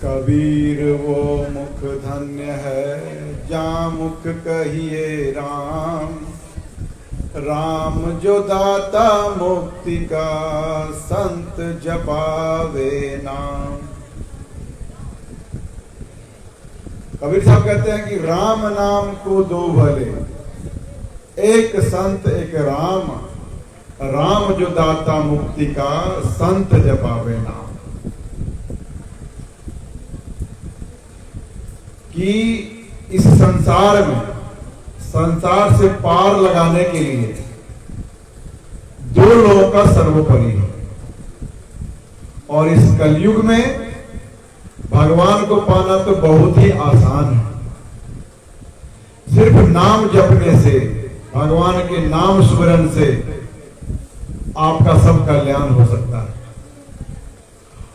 कबीर वो मुख धन्य है जा मुख कहिए राम, राम जो दाता मुक्ति का संत जपावे नाम। कबीर साहब कहते हैं कि राम नाम को दो भले, एक संत एक राम, राम जो दाता मुक्ति का संत जपावे नाम। कि इस संसार में संसार से पार लगाने के लिए दो लोगों का सर्वोपरि है, और इस कलयुग में भगवान को पाना तो बहुत ही आसान है। सिर्फ नाम जपने से, भगवान के नाम स्मरण से आपका सब कल्याण हो सकता है।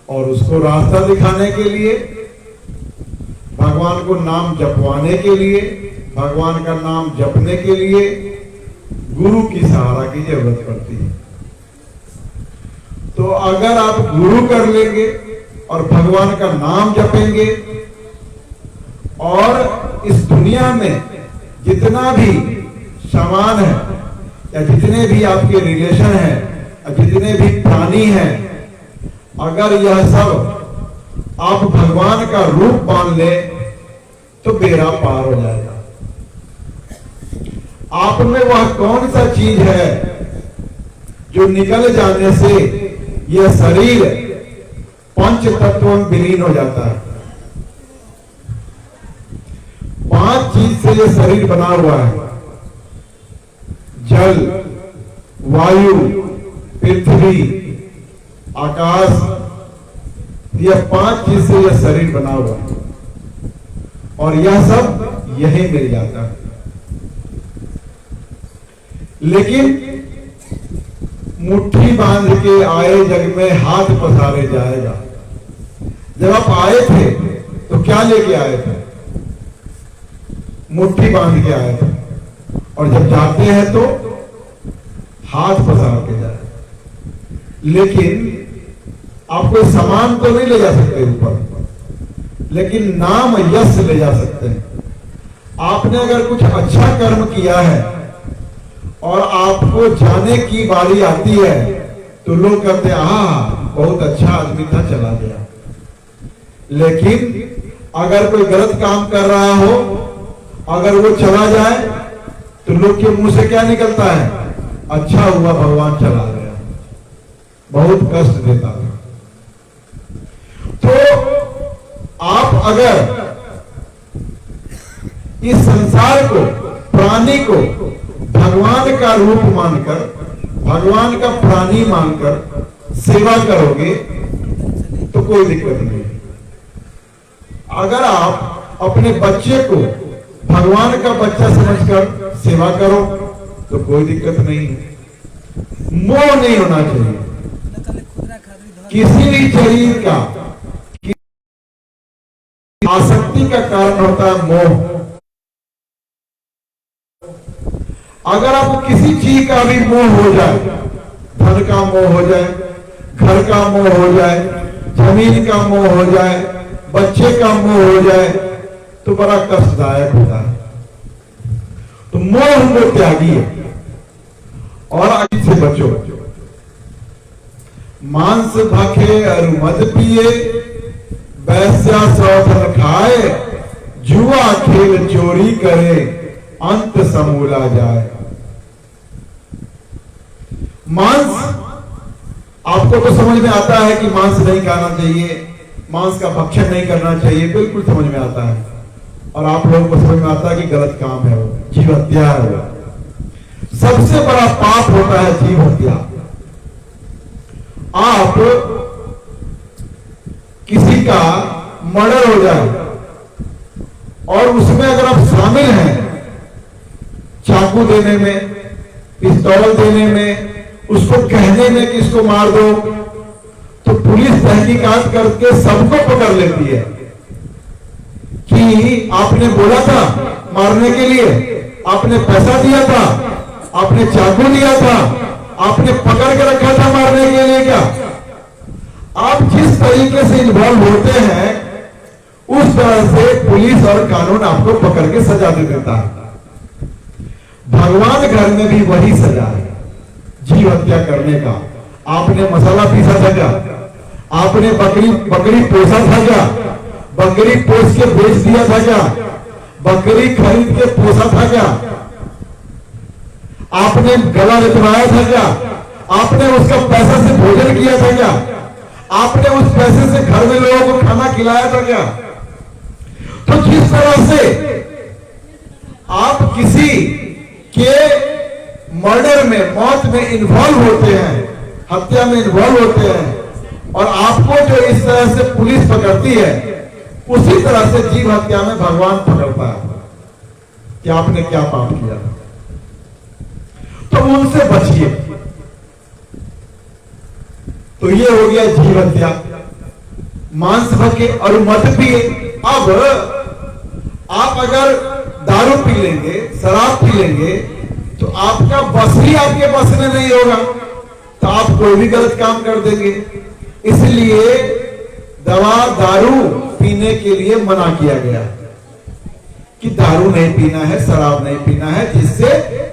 और उसको रास्ता दिखाने के लिए, भगवान को नाम जपवाने के लिए, भगवान का नाम जपने के लिए गुरु की सहारा की जरूरत पड़ती है। तो अगर आप गुरु कर लेंगे और भगवान का नाम जपेंगे, और इस दुनिया में जितना भी सामान है या जितने भी आपके रिलेशन हैं या जितने भी प्राणी हैं, अगर यह सब आप भगवान का रूप मान ले तो बेड़ा पार हो जाएगा। आप में वह कौन सा चीज है जो निकल जाने से यह शरीर पंच तत्वों में विलीन हो जाता है। 5 चीज से यह शरीर बना हुआ है: जल, वायु, पृथ्वी, आकाश। यह 5 चीज से यह शरीर बना हुआ है, और यह सब यही मिल जाता है। लेकिन मुट्ठी बांध के आए जग में हाथ पसारे जाएगा। जब आप आए थे तो क्या लेके आए थे? मुट्ठी बांध के आए थे, और जब जाते हैं तो हाथ पसार के जाए। लेकिन आप कोई सामान तो नहीं ले जा सकते ऊपर, लेकिन नाम यश ले जा सकते हैं। आपने अगर कुछ अच्छा कर्म किया है और आपको जाने की बारी आती है तो लोग कहते हैं बहुत अच्छा आदमी था, चला गया। लेकिन अगर कोई गलत काम कर रहा हो, अगर वो चला जाए तो लोग के मुंह से क्या निकलता है? अच्छा हुआ भगवान चला गया। बहुत कष्ट देता था। तो आप अगर इस संसार को, प्राणी को भगवान का रूप मानकर, भगवान का प्राणी मानकर सेवा करोगे तो कोई दिक्कत नहीं। अगर आप अपने बच्चे को भगवान का बच्चा समझकर सेवा करो तो कोई दिक्कत नहीं है। मोह नहीं होना चाहिए किसी भी शरीर का। आसक्ति का कारण होता है मोह। अगर आपको किसी चीज का भी मोह हो जाए, धन का मोह हो जाए, घर का मोह हो जाए, जमीन का मोह हो जाए, बच्चे का मोह हो जाए, तो बड़ा कष्टदायक होता है। तो मोह को त्यागिए और आगे से बचो। मांस भाखे और मद पिए, वैश्या सौधन खाए, जुआ खेल चोरी करे, अंत समूला जाए। मांस आपको तो समझ में आता है कि मांस नहीं खाना चाहिए, मांस का भक्षण नहीं करना चाहिए, बिल्कुल समझ में आता है। और आप लोगों को समझ में आता है कि गलत काम है, वो जीव हत्या है। वो सबसे बड़ा पाप होता है, जीव हत्या। आप किसी का मर्डर हो जाए और उसमें अगर आप शामिल हैं, चाकू देने में, पिस्तौल देने में, उसको कहने में कि इसको मार दो, तो पुलिस तहकीकात करके सबको पकड़ लेती है कि आपने बोला था मारने के लिए, आपने पैसा दिया था, आपने चाकू दिया था, आपने पकड़ के रखा था मारने के लिए क्या? आप जिस तरीके से इन्वॉल्व होते हैं उस तरह से पुलिस और कानून आपको पकड़ के सजा दे देता है। भगवान घर में भी वही सजा है, जीव हत्या करने का। आपने मसाला पीसा था क्या? आपने बकरी पोसा था क्या? बकरी पोस के बेच दिया था क्या? बकरी खरीद के पोसा था क्या? आपने गला रचवाया था क्या? आपने उसका पैसा से भोजन किया था क्या? आपने उस पैसे से घर में लोगों को खाना खिलाया था क्या? तो जिस तरह से आप किसी के मर्डर में, मौत में इन्वॉल्व होते हैं, हत्या में इन्वॉल्व होते हैं, और आपको जो इस तरह से पुलिस पकड़ती है, उसी तरह से जीव हत्या में भगवान पकड़ता है कि आपने क्या पाप किया। तो उनसे बचिए। तो ये हो गया जीव हत्या, मांस भक्षे और मद पिए। अब आप अगर दारू पी लेंगे, शराब पी लेंगे, तो आपका बस ही आपके बस में नहीं होगा, तो आप कोई भी गलत काम कर देंगे। इसलिए दवा दारू पीने के लिए मना किया गया कि दारू नहीं पीना है, शराब नहीं पीना है, जिससे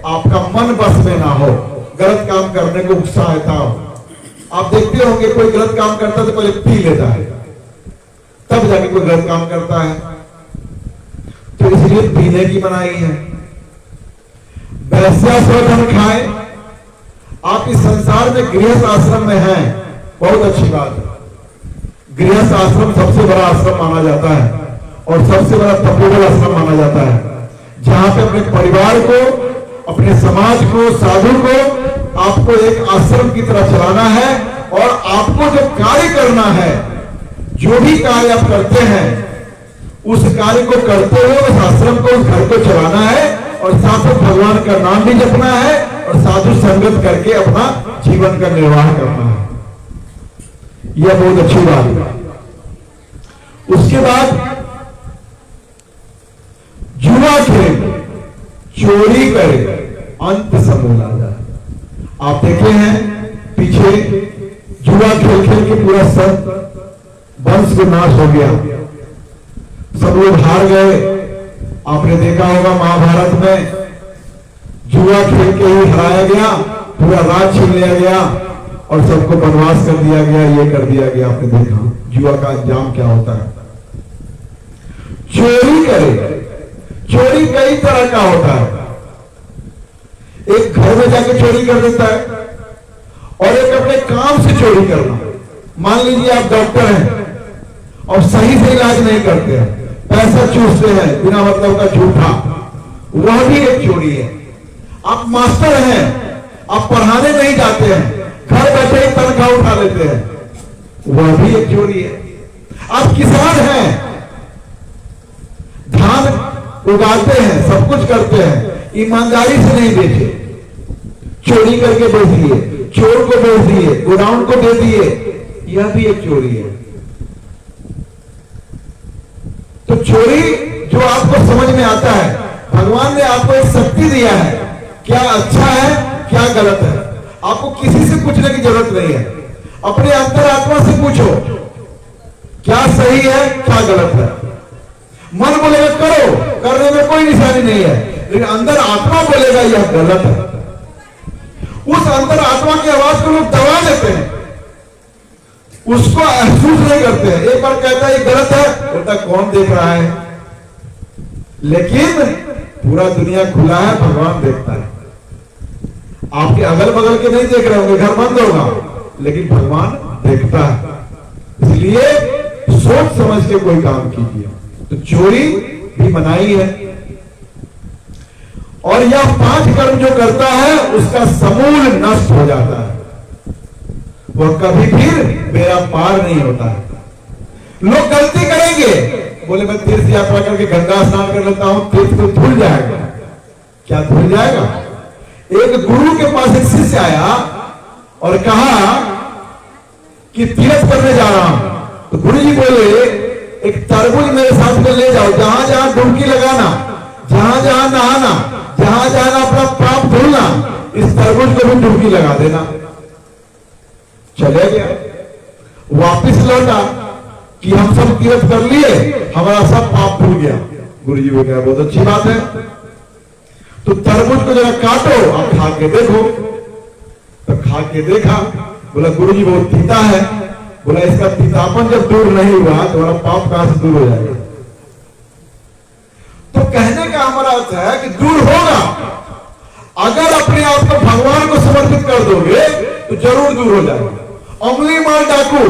आपका मन बस में ना हो, गलत काम करने को उत्साहता हो। आप देखते होंगे कोई गलत काम करता है तो पहले पी लेता है, तब जाके कोई गलत काम करता है। तो इसलिए पीने की मनाही है। वैश्या स्वधन खाए। आप इस संसार में गृहस्थ आश्रम में हैं, बहुत अच्छी बात है। गृहस्थ आश्रम सबसे बड़ा आश्रम माना जाता है और सबसे बड़ा तपोबल आश्रम माना जाता है, जहां पे अपने परिवार को, अपने समाज को, साधु को आपको एक आश्रम की तरह चलाना है। और आपको जो कार्य करना है, जो भी कार्य आप करते हैं, उस कार्य को करते हुए उस आश्रम को, उस घर को चलाना है, और साथ में भगवान का नाम भी जपना है, और साधु संगत करके अपना जीवन का निर्वाह करना है। यह बहुत अच्छी बात है। उसके बाद जुआ खेले, चोरी करे, अंत समूल आ जाए। आप देखे हैं पीछे जुआ खेल खेल के पूरा सब वंश विनाश हो गया, सब लोग हार गए। आपने देखा होगा महाभारत में जुआ खेल के ही हराया गया, पूरा राज छीन लिया गया और सबको वनवास कर दिया गया, ये कर दिया गया। आपने देखा जुआ का अंजाम क्या होता है। चोरी करे, चोरी कई तरह का होता है। एक घर में जाके चोरी कर देता है, और एक अपने काम से चोरी करना। मान लीजिए आप डॉक्टर हैं और सही से इलाज नहीं करते हैं, पैसा चूसते हैं बिना मतलब का झूठा, वह भी एक चोरी है। आप मास्टर हैं, आप पढ़ाने नहीं जाते हैं, घर बैठे ही तनख्वाह उठा लेते हैं, वह भी एक चोरी है। आप किसान हैं, धान उगाते हैं, सब कुछ करते हैं, ईमानदारी से नहीं बेचे, चोरी करके बेच दिए, चोर को बेच दिए, गोडाउन को दे दिए, यह भी एक चोरी है। तो चोरी जो आपको समझ में आता है, भगवान ने आपको एक शक्ति दिया है, क्या अच्छा है क्या गलत है, आपको किसी से पूछने की जरूरत नहीं है। अपने अंतरात्मा से पूछो क्या सही है क्या गलत है। मन बोलेगा करो, करने में कोई निशानी नहीं है, लेकिन अंदर आत्मा बोलेगा यह गलत है। उस अंतर आत्मा की आवाज को लोग दबा देते हैं, उसको महसूस नहीं करते हैं। एक बार कहता है ये गलत है, बोलता कौन देख रहा है, लेकिन पूरा दुनिया खुला है, भगवान देखता है। आपके अगल बगल के नहीं देख रहे होंगे, घर बंद होगा, लेकिन भगवान देखता है। इसलिए सोच समझ के कोई काम कीजिए। तो चोरी भी मनाही है, और यह 5 कर्म जो करता है उसका समूल नष्ट हो जाता है, वह कभी फिर मेरा पार नहीं होता है। लोग गलती करेंगे, बोले मैं तीर्थ यात्रा करके गंगा स्नान कर लेता हूं, तीर्थ तो धुल जाएगा। क्या धुल जाएगा? एक गुरु के पास एक शिष्य आया और कहा कि तीर्थ करने जा रहा हूं, तो गुरु जी बोले एक तरबूज मेरे साथ में ले जाओ, जहां जहां डुबकी लगाना, जहां जहां नहाना, जहां जहां अपना पाप धुलना, इस तरबूज को भी डुबकी लगा देना। चले गया, वापिस लौटा, कि हम सब तीर्थ कर लिए, हमारा सब पाप धुल गया। गुरु जी को कहा बहुत अच्छी बात है, तो तरबूज को जरा काटो और खा के देखो। तो खा के देखा, बोला गुरु जी बहुत तीता है। बोला इसका तीतापन जब दूर नहीं हुआ तो हमारा पाप कहां से दूर हो जाएगा। तो कहने का हमारा अर्थ है कि दूर होगा, अगर अपने आप को भगवान को समर्पित कर दोगे तो जरूर दूर हो जाएगा। उंगली मार डाकू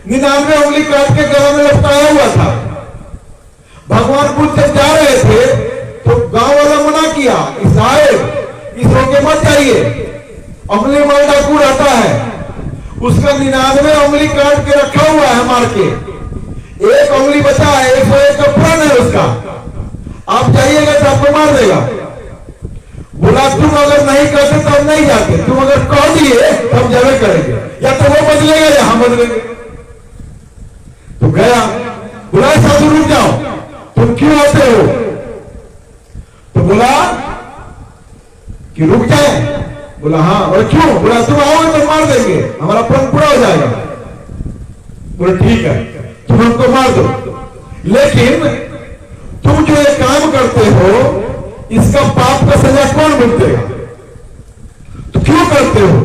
99 उंगली काट के गला में लटकाया हुआ था। भगवान बुद्ध जब जा रहे थे तो गांव वाला मना किया कि साहेब इस रोके मत जाइए, उंगली मार डाकू रहता है, उसका 99 उंगली काट के रखा हुआ है मार के, एक उंगली बचा है, 101 का प्रण है उसका, आप जाइएगा तो आपको मार देगा। बोला तुम अगर नहीं करते तो हम नहीं जाते, तुम अगर कह दिए तो हम जरूर करेंगे, या तो वो बदलेगा या हम बदलेंगे। तो गया, बोला साधु रुक जाओ, तुम क्यों आते हो? तो बोला कि रुक जाए। बोला हाँ। बोला क्यों? बोला तुम आओगे तो मार देंगे, हमारा प्रण पूरा हो जाएगा। बोला ठीक है, तुम हमको मार दो, लेकिन तुम जो ये काम करते हो इसका पाप का सजा कौन भुगतेगा? तो क्यों करते हो?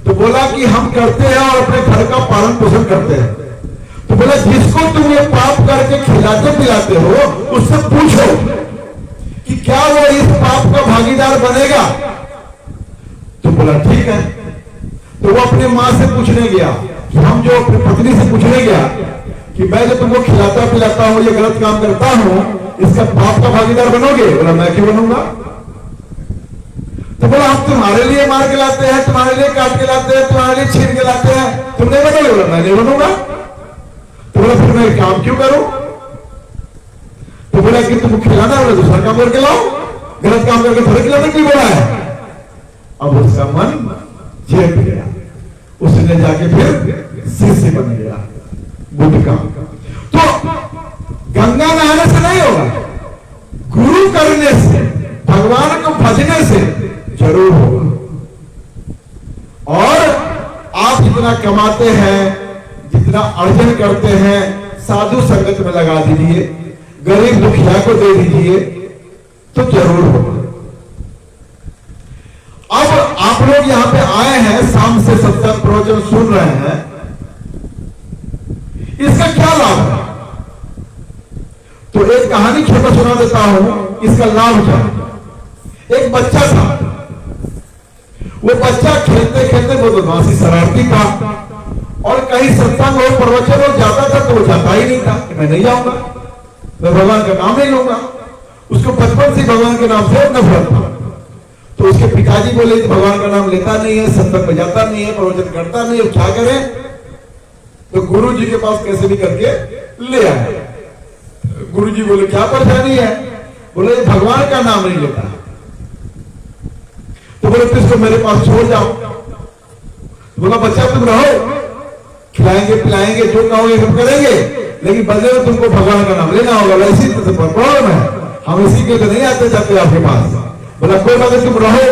तो बोला कि हम करते हैं और अपने घर का पालन पोषण करते हैं। तो बोला जिसको तुम ये पाप करके खिलाते पिलाते हो उससे पूछो कि क्या वो इस पाप का भागीदार बनेगा? तो बोला ठीक है। तो वो अपने माँ से पूछने गया कि हम जो अपनी पत्नी से पूछने गया कि मैं जो तुमको खिलाता पिलाता हूं, ये गलत काम करता हूं, इसका पाप का भागीदार बनोगे? बोला मैं क्यों बनूंगा। तो बोला हम तुम्हारे लिए मार के लाते हैं, तुम्हारे लिए काट के लाते हैं, तुम्हारे लिए छीन के लाते हैं, तुम नहीं बनोगे? बोला मैं नहीं बनूंगा। तो बोला फिर मैं काम क्यों करूं? तो बोला कि तुम खिलाना, बोला दूसरा काम करके लाओ, गलत काम करके थोड़े खिलाने की बोला है। अब उसका मन चेप गया, उसने जाके फिर शिष्य बन गया बुद्ध का। तो गंगा नहाने से नहीं होगा, गुरु करने से, भगवान को भजने से जरूर होगा। और आप जितना कमाते हैं, जितना अर्जन करते हैं, साधु संगत में लगा दीजिए, गरीब दुखिया को दे दीजिए, तो जरूर होगा। अब आप लोग यहां पे आए हैं, शाम से सत्संग प्रवचन सुन रहे हैं, इसका क्या लाभ है? तो एक कहानी छोटा सुना देता हूं, इसका लाभ क्या? एक बच्चा था, वो बच्चा खेलते खेलते बदमाशी शरारती था, और कहीं सत्संग और प्रवचन हो जाता था तो वो जाता ही नहीं था कि मैं नहीं जाऊंगा, मैं भगवान का नाम नहीं लूंगा। उसको बचपन से भगवान के नाम से नफरत था। तो उसके पिताजी बोले भगवान का नाम लेता नहीं है, सत्संग में जाता नहीं है, प्रवचन करता नहीं है, क्या करें? तो गुरु जी के पास कैसे भी करके ले आए। गुरु जी बोले क्या परेशानी है? बोले ये भगवान का नाम नहीं लेता। तो बोले तो इसको मेरे पास छोड़ जाओ। बोला बच्चा तुम रहो, खिलाएंगे पिलाएंगे, जो कहोगे सब करेंगे, लेकिन बदले में तुमको भगवान का नाम लेना होगा। वैसे तो प्रॉब्लम है, हम इसी के तो नहीं आते जाते आपके पास। बोला कोई बात नहीं, तुम रहो,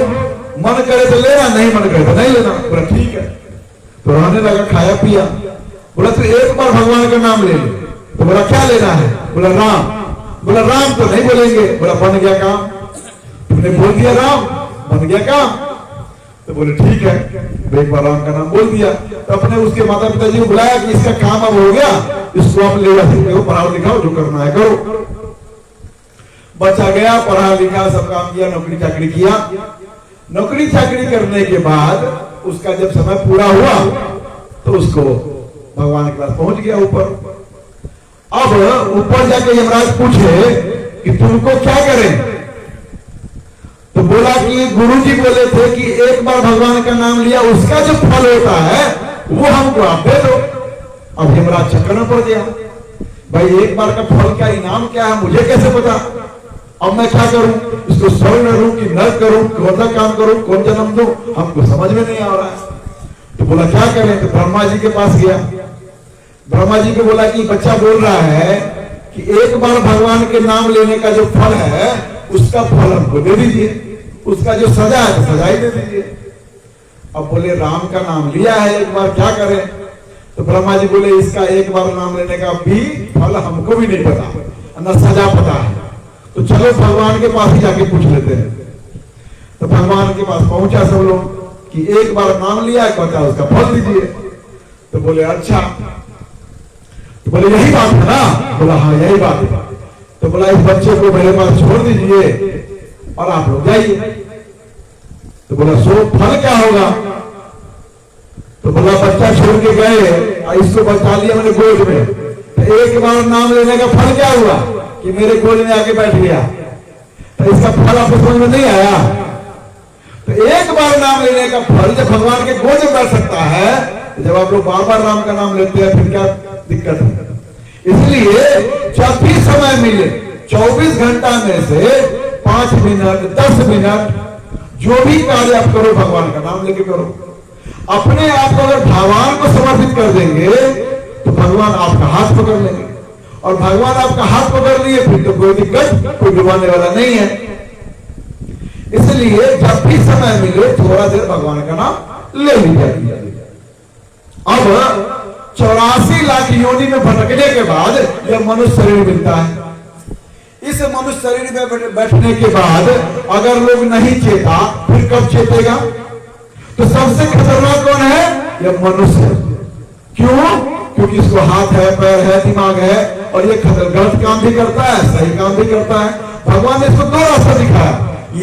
मन करे तो लेना, नहीं मन करे तो नहीं लेना। बोला ठीक है। तो रहने लगा, खाया पिया। बोला तो एक बार भगवान का नाम ले ले। तो बोला क्या लेना है? बोला राम। बोला राम तो नहीं बोलेंगे। बोला बन गया काम, तुमने बोल दिया राम, बन गया काम। तो बोले ठीक है, एक बार राम का नाम बोल दिया। तो अपने उसके माता पिताजी को बुलाया कि इसका काम अब हो गया, इसको आप ले जा सकते हो, पढ़ाओ लिखाओ, जो करना है करो। बच्चा गया, पढ़ा लिखा, सब काम किया, नौकरी चाकरी किया। नौकरी चाकरी करने के बाद उसका जब समय पूरा हुआ तो उसको भगवान के पास पहुंच गया ऊपर। अब ऊपर जाके यमराज पूछे कि तुमको क्या करें? तो बोला कि गुरुजी बोले थे कि एक बार भगवान का नाम लिया उसका जो फल होता है वो हमको आप दे दो। अब यमराज चक्कर में पड़ गया, भाई एक बार का फल क्या, इनाम क्या है, मुझे कैसे पता? अब मैं क्या करूं, इसको स्वर्ण करूं कि नर करूं, कौन सा काम करूं, कौन जन्म दूं, हमको समझ में नहीं आ रहा है। तो बोला क्या करें? तो ब्रह्मा जी के पास गया। ब्रह्मा जी को बोला कि बच्चा बोल रहा है कि एक बार भगवान के नाम लेने का जो फल है उसका फल हमको दे दीजिए, उसका जो सजा है तो सजा ही दे दीजिए। अब बोले राम का नाम लिया है एक बार, क्या करें? तो ब्रह्मा जी बोले इसका एक बार नाम लेने का भी फल हमको भी नहीं पता, न सजा पता है, तो चलो भगवान के पास ही जाके पूछ लेते हैं। तो भगवान के पास पहुंचा सब लोग कि एक बार नाम लिया, कहता उसका फल दीजिए। तो बोले अच्छा, तो बोले यही बात है ना? बोला हाँ यही बात है। तो बोला इस बच्चे को मेरे पास छोड़ दीजिए और आप लोग जाइए। तो बोला सो फल क्या होगा? तो बोला बच्चा छोड़ के गए और इसको बचा लिया मैंने गोद में, तो एक बार नाम लेने का फल क्या हुआ कि मेरे गोद में आके बैठ गया। तो इसका फल आपको समझ में नहीं आया? तो एक बार नाम लेने का फल जब भगवान के गोद में बैठ सकता है, तो जब आप लोग बार बार राम का नाम लेते हैं फिर क्या दिक्कत है? इसलिए जब भी समय मिले 24 घंटा में से 5 मिनट 10 मिनट जो भी कार्य आप करो भगवान का नाम लेके करो। अपने आप को अगर भगवान को समर्पित कर देंगे तो भगवान आपका हाथ पकड़ लेंगे, और भगवान आपका हाथ पकड़ लिए फिर तो कोई दिक्कत कोई डुबाने वाला नहीं है। इसलिए जब भी समय मिले थोड़ा देर भगवान का नाम ले लीजिए। अब 84 लाख योनि में भटकने के बाद यह मनुष्य शरीर मिलता है। इस मनुष्य शरीर में बैठने के बाद अगर लोग नहीं चेता फिर कब चेतेगा? तो सबसे खतरनाक कौन है? यह मनुष्य। क्यों? क्योंकि इसको हाथ है, पैर है, दिमाग है, और ये गलत काम भी करता है, सही काम भी करता है। भगवान ने इसको दो रास्ता दिखाया,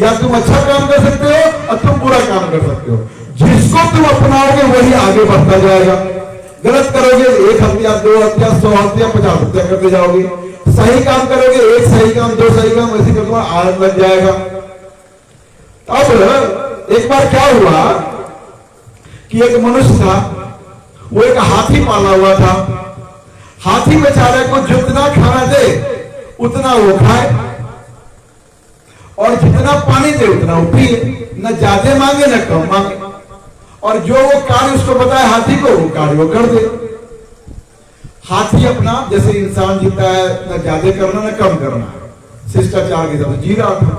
या तुम अच्छा काम कर सकते हो और तुम बुरा काम कर सकते हो। जिसको तुम अपनाओगे वही आगे बढ़ता जाएगा। गलत करोगे 1 हत्या 2 हत्या 100 हत्या 50 हत्या करते जाओगे। सही काम करोगे 1 सही काम 2 सही काम, ऐसे करके आदत लग जाएगा। अब एक बार क्या हुआ कि एक मनुष्य था, वो एक हाथी पाला हुआ था। हाथी बेचारे को जितना खाना दे उतना वो खाए, और जितना पानी दे उतना वो पिए, न ज्यादा मांगे न कम मांगे, और जो वो कार्य उसको बताए हाथी को वो कार्य वो कर दे। हाथी अपना जैसे इंसान जीता है, न ज्यादा करना न कम करना, शिष्टाचार के साथ जी रहा था।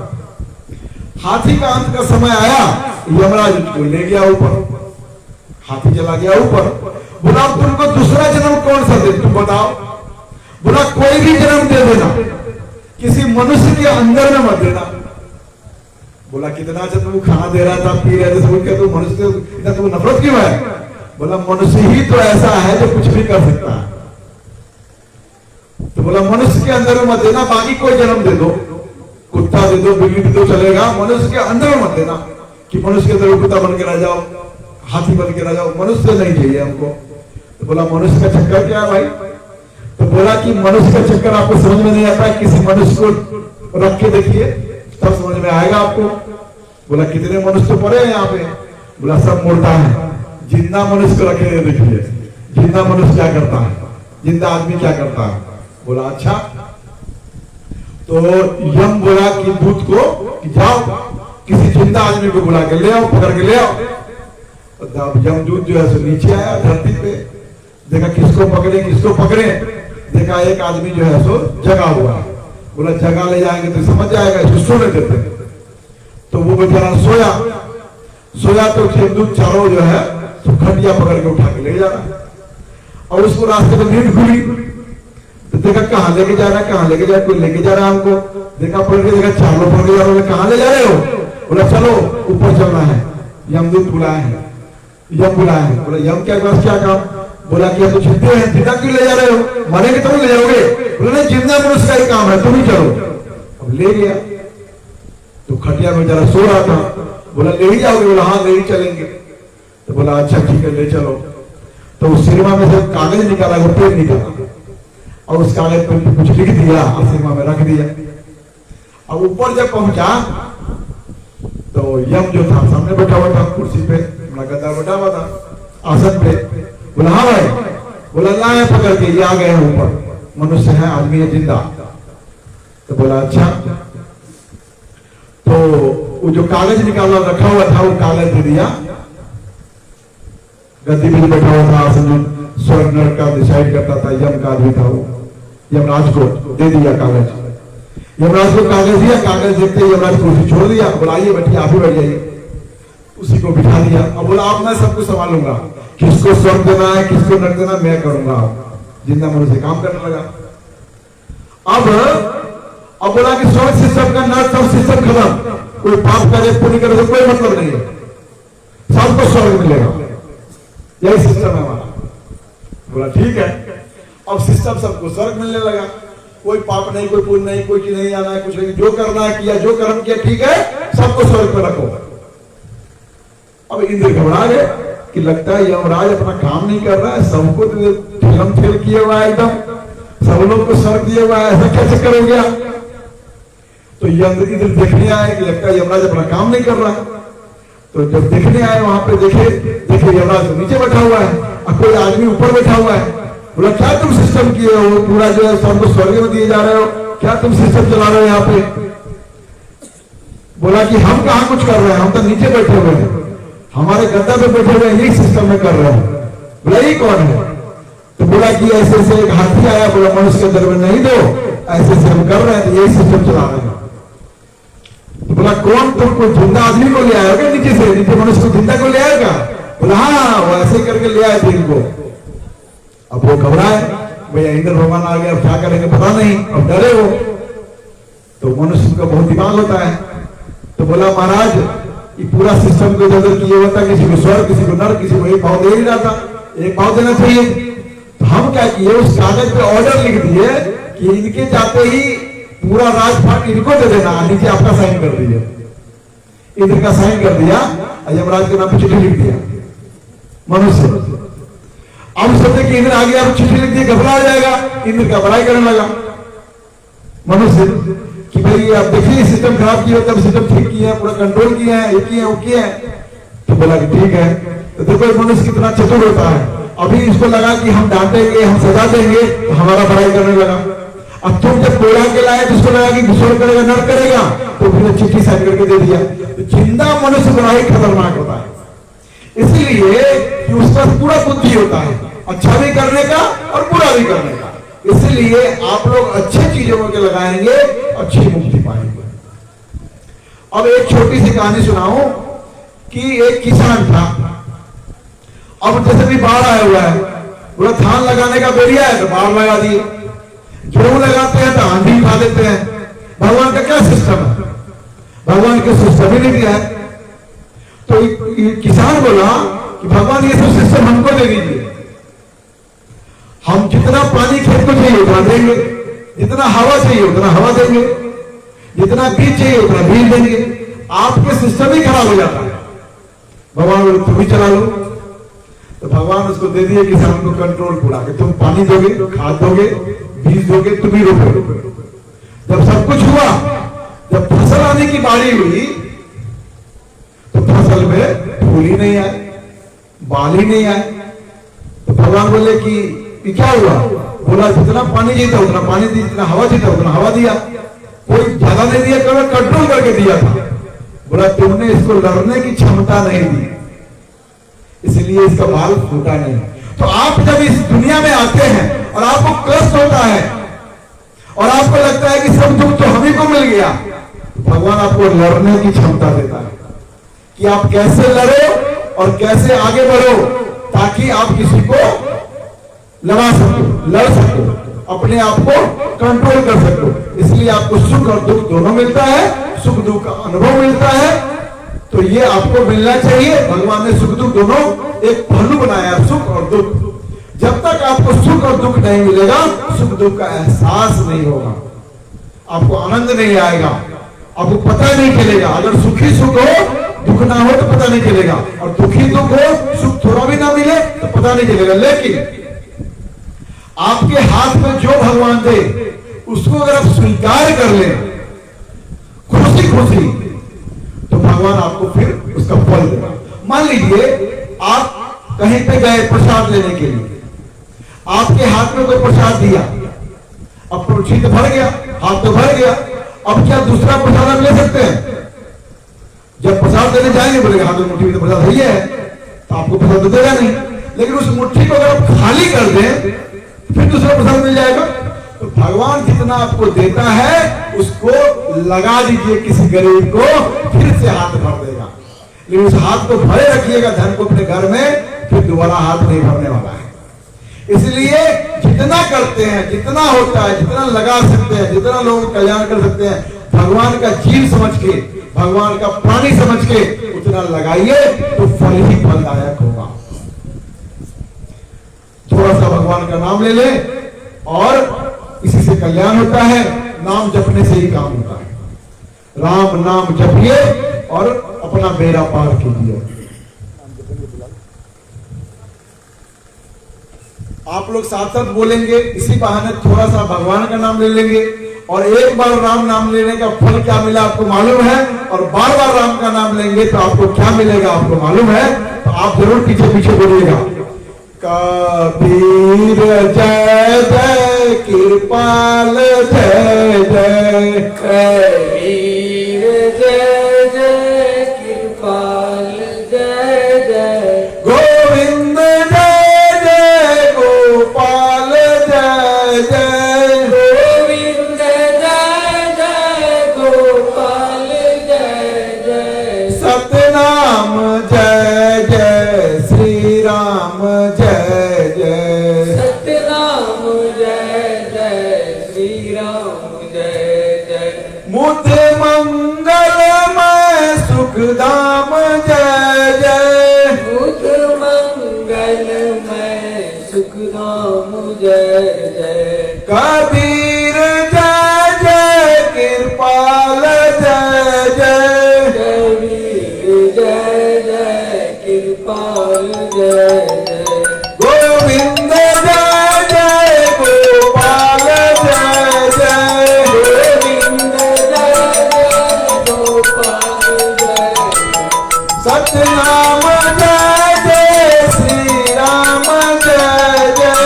हाथी का अंत का समय आया, यमराज उसको ले गया ऊपर। हाथी चला गया ऊपर। बोला तुमको दूसरा जन्म कौन सा दे तुम बताओ? बोला कोई भी जन्म दे देना, किसी मनुष्य के अंदर में मत देना। बोला कितना अच्छा तुम खाना दे रहा था, पी रहे थे, तो मनुष्य इतना तुम नफरत क्यों है? बोला मनुष्य ही तो ऐसा है जो कुछ भी कर सकता है। तो बोला मनुष्य के अंदर में मत देना, बाकी कोई जन्म दे दो, कुत्ता दे दो, बिल्ली दे दो चलेगा, मनुष्य के अंदर में मत देना कि मनुष्य के अंदर कुत्ता बन के रह जाओ, हाथी बन के रह जाओ, मनुष्य नहीं चाहिए हमको। तो बोला मनुष्य का चक्कर क्या है भाई? तो बोला कि मनुष्य का चक्कर आपको समझ में नहीं आता है, किसी मनुष्य को रख के देखिए तब समझ में आएगा आपको। बोला कितने मनुष्य तो पड़े हैं यहाँ पे? बोला सब मुर्दा है। जिंदा मनुष्य को रखे देखिए, जिंदा मनुष्य क्या करता है, जिंदा आदमी क्या करता है। बोला अच्छा। तो यम बोला कि दूत को कि जाओ किसी जिंदा आदमी को बुला के ले आओ, पकड़ के ले आओ। यमदूत जो है सो नीचे आया धरती पे, देखा किसको पकड़े, देखा एक आदमी जो है सो जगा हुआ है। बोला जगह ले जाएंगे तो समझ जाएगा, इसको सोने देते। तो वो बेचारा सोया तो यमदूत चारों जो है तो खटिया पकड़ के उठा के ले जा रहा है, और उसको रास्ते में नींद खुली। तो देखा कहाँ लेके जा रहा है, कहाँ लेके जा रहा है, कोई लेके जा रहा है हमको। देखा पकड़ के, देखा 4 लोग पकड़ के जा रहे हो, कहाँ ले जा रहे हो? बोला चलो ऊपर चलना है, यमदूत बुलाए हैं, यम बुलाए हैं। बोला यम क्या बस क्या काम? बोला कि तो जिंदे हैं, जिंदा क्यों ले जा रहे हो? मरेंगे तो ले जाओगे? बोला नहीं, जिंदा मनुष्य का ही काम है, तुम ही चलो। अब ले गया। तो खटिया में जरा सो रहा था। बोला ले ही जाओगे? बोला हाँ ले ही चलेंगे। तो बोला अच्छा ठीक है ले चलो। तो उस सिनेमा में से कागज निकाला, वो पेन निकाला, और उस कागज पर कुछ लिख दिया और सिनेमा में रख दिया। अब ऊपर जब पहुंचा तो यम जो था सामने बैठा हुआ था कुर्सी पे, गद्दा बैठा हुआ था आसन पे। बोला हाँ भाई। बोला लाए पकड़ के, ये आ गए हैं ऊपर, मनुष्य है, आदमी है जिंदा। तो बोला अच्छा। तो वो जो कागज निकाला रखा हुआ था वो कागज दे दिया, गद्दी पे बैठा हुआ था आसन में, स्वर्ग नरक का डिसाइड करता था, यम का आदमी था वो, यमराज को दे दिया कागज। यमराज को कागज दिया, कागज देखते ही यमराज कुर्सी छोड़ दिया। बोला आइए बैठिए, आप ही बैठ जाइए। उसी को बिठा दिया। अब बोला अब मैं सब कुछ संभालूंगा, किसको स्वर्ग देना है, किसको नरक देना, मैं करूंगा। जिंदा मनुष्य से काम करने लगा। अब बोला कि स्वर्ग सिस्टम का नरक सब सिस्टम खत्म, कोई पाप करे पुण्य करे तो कोई मतलब नहीं है, सबको स्वर्ग मिलेगा, यही सिस्टम है हमारा। बोला ठीक है। अब सिस्टम सबको स्वर्ग मिलने लगा, कोई पाप नहीं, कोई पुण्य नहीं, कोई नहीं आना है, कुछ नहीं, जो करना है किया, जो कर्म किया ठीक है, सबको स्वर्ग पर रखो। अब इंद्र घबरा गए कि लगता है यमराज अपना काम नहीं कर रहा है, सबको ठेलम ठेल किए हुआ है, एकदम सब लोग को स्वर्ग दिया हुआ है, ऐसा क्या चक्कर हो गया। तो इंद्र देखने आए कि लगता है यमराज अपना काम नहीं कर रहा है। तो जब देखने आए वहां पे देखे यमराज नीचे बैठा हुआ है और कोई आदमी ऊपर बैठा हुआ है। बोला क्या तुम सिस्टम किए हो, पूरा जो है सबको स्वर्ग में दिए जा रहे हो, क्या तुम सिस्टम चला रहे हो यहाँ पे। बोला कि हम कहाँ कुछ कर रहे हैं, हम तो नीचे बैठे हुए हैं, हमारे गद्दा पे बैठे हुए हैं, यही सिस्टम में कर रहे हैं। बोला ये कौन है। तो बोला कि ऐसे ऐसे एक हाथी आया, बोला मनुष्य के दर में नहीं दो, ऐसे ऐसे हम कर रहे हैं, तो यही सिस्टम चला रहे हैं। तो बोला कौन, तुम कोई जिंदा आदमी को ले आएगा नीचे से, नीचे मनुष्य को जिंदा को ले आएगा। बोला हाँ, वो ऐसे करके ले आए थे इनको। अब वो घबराए, भैया इंद्र भगवान आ गया, अब क्या करेंगे पता नहीं, अब डरे हो। तो मनुष्य का बहुत दिमाग होता है। तो बोला महाराज ये पूरा सिस्टम को इधर किए हुआ था, किसी को स्वर्ग, किसी को नरक, किसी को एक भाव दे ही रहा था, एक भाव देना चाहिए। तो हम क्या किए, उस कागज पे ऑर्डर लिख दिए कि इनके जाते ही पूरा राजपाट इनको दे देना, नीचे आपका साइन कर दिया। इंद्र का साइन कर दिया, यमराज के नाम पे चिट्ठी लिख दिया मनुष्य। अब सोचे कि इंद्र आ गया, अब चिट्ठी लिख दी, घबरा जाएगा। इंद्र का बड़ाई करने लगा मनुष्य कि भाई अब देखिए सिस्टम खराब किया, तब सिस्टम ठीक किया, पूरा कंट्रोल किया है, ये किया, वो किया है। तो बोला कि ठीक है। तो देखो मनुष्य कितना चतुर होता है। अभी इसको लगा कि हम डांटेंगे, हम सजा देंगे, तो हमारा बड़ाई करने लगा। अब तुम जब बोला के लाए तो उसको लगा कि घुसोड़ करेगा, नर करेगा, तो फिर चिट्ठी साइन करके दे दिया। तो जिंदा मनुष्य बड़ा ही खतरनाक होता है, इसलिए कि उसका पूरा बुद्धि होता है, अच्छा भी करने का और बुरा भी करने का। इसलिए आप लोग अच्छे चीजों में लगाएंगे, अच्छी मुक्ति पाएंगे। अब एक छोटी सी कहानी सुनाऊं कि एक किसान था। अब जैसे भी बाढ़ आया हुआ है, बोला धान लगाने का बेरिया है तो बाढ़ लगा दिए, गेहूं लगाते हैं तो आंधी उठा देते हैं। भगवान का क्या सिस्टम है, भगवान के सिस्टम ही नहीं दिया है। तो किसान बोला कि भगवान ये सब सिस्टम हमको दे दीजिए, हम जितना पानी खेत को चाहिए उतना देंगे, जितना हवा चाहिए उतना हवा देंगे, जितना बीज चाहिए उतना बीज देंगे। आपके सिस्टम ही खराब हो जाता है। भगवान बोले तुम ही चला लो। तो भगवान उसको दे दिए किसान को कंट्रोल पूरा, कि तुम पानी दोगे, खाद दोगे, बीज दोगे, तुम ही रोकोगे। जब सब कुछ हुआ, जब फसल आने की बारी हुई तो फसल में फूल ही नहीं आए, बाल ही नहीं आए। तो भगवान बोले कि क्या हुआ। बोला जितना पानी चाहिए उतना पानी दिया, जितना हवा चाहिए उतना हवा दिया, कोई ज्यादा नहीं दिया, केवल कंट्रोल करके दिया था। बोला तुमने इसको लड़ने की क्षमता नहीं दी, इसलिए इसका बाल फूटा नहीं। तो आप जब इस दुनिया में आते हैं और आपको कष्ट होता है और आपको लगता है कि सब दुख तो हमें को मिल गया, तो भगवान आपको लड़ने की क्षमता देता है कि आप कैसे लड़ो और कैसे आगे बढ़ो, ताकि आप किसी को लड़ा सको, लड़ सको, अपने आप को कंट्रोल कर सको। इसलिए आपको सुख और दुख दोनों मिलता है, सुख दुख का अनुभव मिलता है। तो ये आपको मिलना चाहिए। भगवान ने सुख दुख दोनों एक पहलू बनाया, सुख और दुख। जब तक आपको सुख और दुख नहीं मिलेगा, सुख दुख का एहसास नहीं होगा, आपको आनंद नहीं आएगा, आपको पता नहीं चलेगा। अगर सुखी सुख हो, दुख ना हो तो पता नहीं चलेगा, और दुखी दुख हो, सुख थोड़ा भी ना मिले तो पता नहीं चलेगा। लेकिन आपके हाथ में जो भगवान दे उसको अगर आप स्वीकार कर ले खुशी खुशी, तो भगवान आपको फिर उसका फल देगा। मान लीजिए आप कहीं पे गए प्रसाद लेने के लिए, आपके हाथ में कोई प्रसाद दिया, अब रुचि तो भर गया, हाथ तो भर गया, अब क्या दूसरा प्रसाद आप ले सकते हैं? जब प्रसाद देने जाएंगे बोलेगा हाथ में मुट्ठी में तो प्रसाद है, तो आपको प्रसाद तो देगा नहीं। लेकिन उस मुट्ठी को अगर आप खाली कर दें फिर दूसरा प्रसाद मिल जाएगा। तो भगवान जितना आपको देता है उसको लगा दीजिए किसी गरीब को, फिर से हाथ भर देगा। लेकिन उस हाथ को भरे रखिएगा, धन को अपने घर में फिर दोबारा हाथ नहीं भरने वाला है। इसलिए जितना करते हैं, जितना होता है, जितना लगा सकते हैं, जितना लोगों का कल्याण कर सकते हैं, भगवान का जीव समझ के, भगवान का प्राणी समझ के उतना लगाइए तो फल ही फलदायक होगा। थोड़ा सा भगवान का नाम ले ले और इसी से कल्याण होता है। नाम जपने से ही काम होता है। राम नाम जपिए और अपना बेड़ा पार कीजिए। आप लोग साथ साथ बोलेंगे, इसी बहाने थोड़ा सा भगवान का नाम ले लेंगे। और एक बार राम नाम लेने का फल क्या मिला आपको मालूम है, और बार बार राम का नाम लेंगे तो आपको क्या मिलेगा आपको मालूम है। तो आप जरूर पीछे पीछे बोलिएगा, कबीर जय जय कृपाल जय जय, कबीर जय जय कृपाल जय जय, गोविंद जय जय गोपाल जय जय, गोविंद जय जय गोपाल जय जय, सतनाम जय जय श्री राम जय जय, सतनाम जय जय श्री राम जय जय, मुझ मंगलमय सुखधाम जय जय, बुध मंगलमय सुखधाम जय जय, कबीर जय जय कृपाल जय जय, कबीर जय जय कृपाल जय जय, गोविंद जय जय गोपाल जय जय, गोविंद जय जय गोपाल जय, सतनाम जय जय श्री राम जय जय,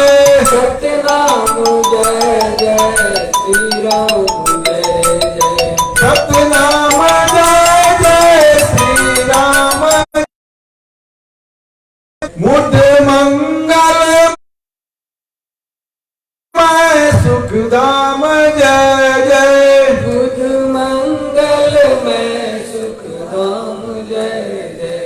सतनाम जय जय श्री राम जय जय, सतनाम जय जय श्री राम, मुझ मंगल सुखधाम जय जय, बुध मंगलमय सुखधाम जय जय,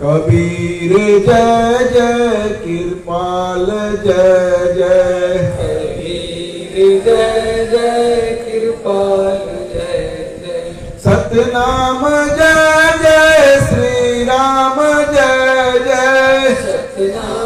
कबीर जय जय कृपाल जय जय, कबीर जय जय कृपाल जय जय, सतनाम जय जय श्री राम जय जय, सतनाम